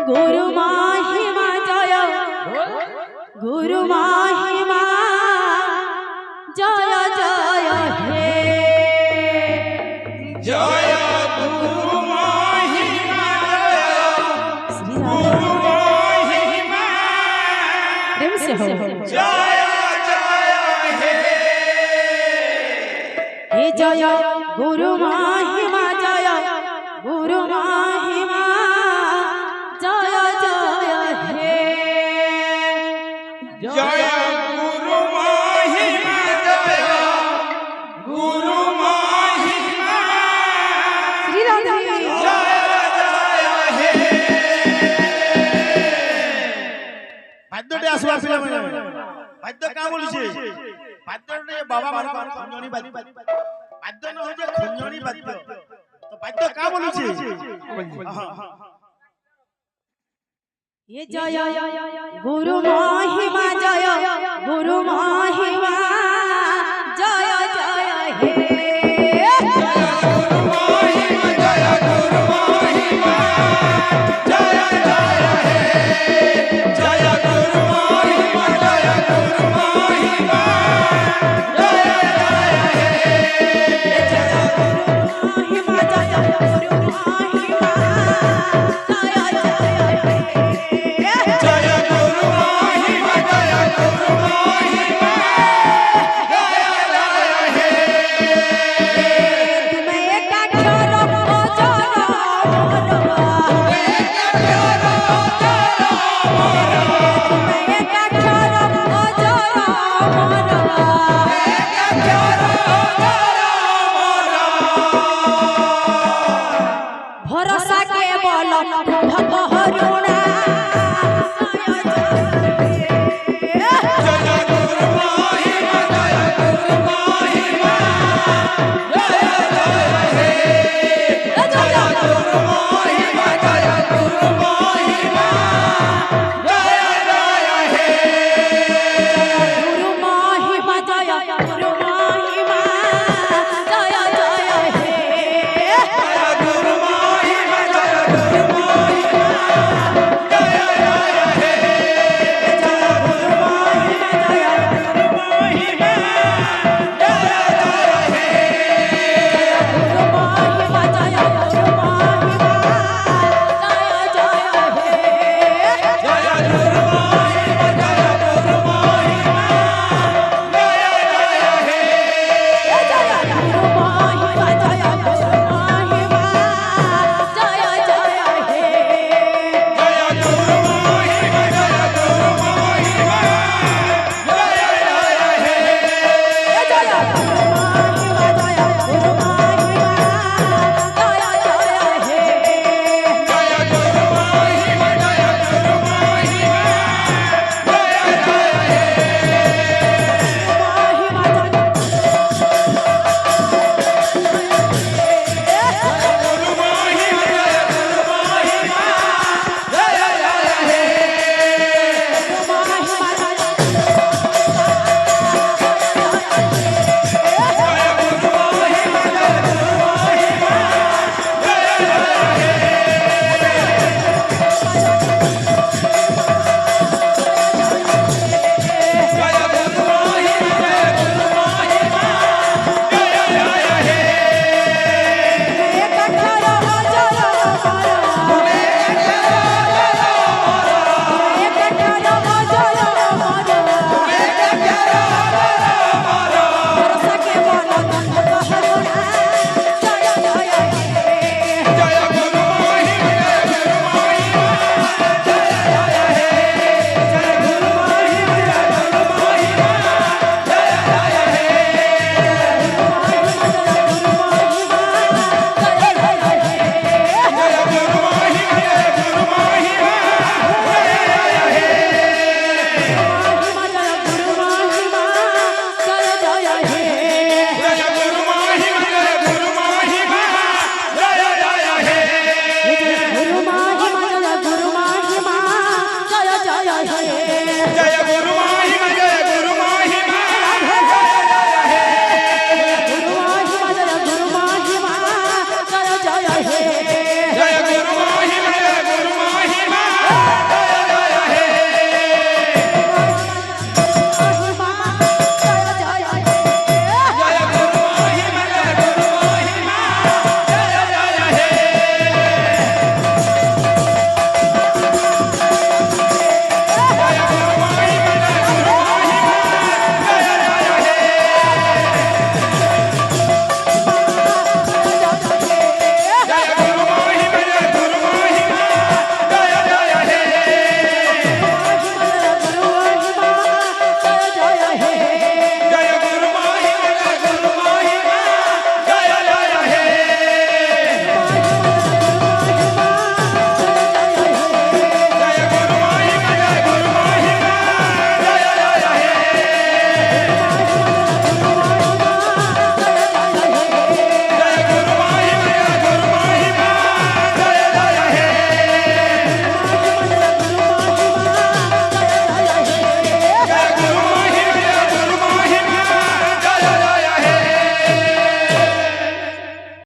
गुरु महिमा जय गुरु महिमा जय जय हे जय गुरु महिमा श्री गुरु महिमा प्रेम से हो जय जय हे जय गुरु महिमा जय गुरु महिमा जय जय हे जय गुरु महिमा जय गुरु महिमा श्री राधे जय जय हे বাদ্যটি আসবা পিলা মানে বাদ্য কা বলিছে বাদ্যটি বাবা মানে খঞ্জনি বাদ্য বাদ্য ন হচ্ছে খঞ্জনি বাদ্য তো বাদ্য কা বলিছে ये जय गुरु महिमा जय गुरु महिमा जय जय हे गुरु महिमा जय गुरु महिमा जय जय हे जय गुरु महिमा जय गुरु महिमा जय जय हे महिमा जय गुरु महिमा जय जय हे जय गुरु महिमा जय गुरु महिमा जय जय हे तुम्हें काठर अजर मरवा तुम्हें काठर अजर मरवा भरोसा के बल भगहरुणा जय गुरु महिमा जय गुरु महिमा जय जय हे जय गुरु महिमा जय गुरु महिमा जय जय हे गुरु महिमा जय गुरु महिमा जय जय हे जय गुरु महिमा जय गुरु महिमा जय जय हे जय गुरु महिमा जय गुरु महिमा जय जय हे गुरु महिमा जय गुरु महिमा जय जय हे जय गुरु महिमा जय गुरु महिमा जय जय हे जय गुरु महिमा जय गुरु महिमा जय जय हे जय गुरु महिमा जय गुरु महिमा जय जय हे जय गुरु महिमा जय गुरु महिमा जय जय हे जय गुरु महिमा जय गुरु महिमा जय जय हे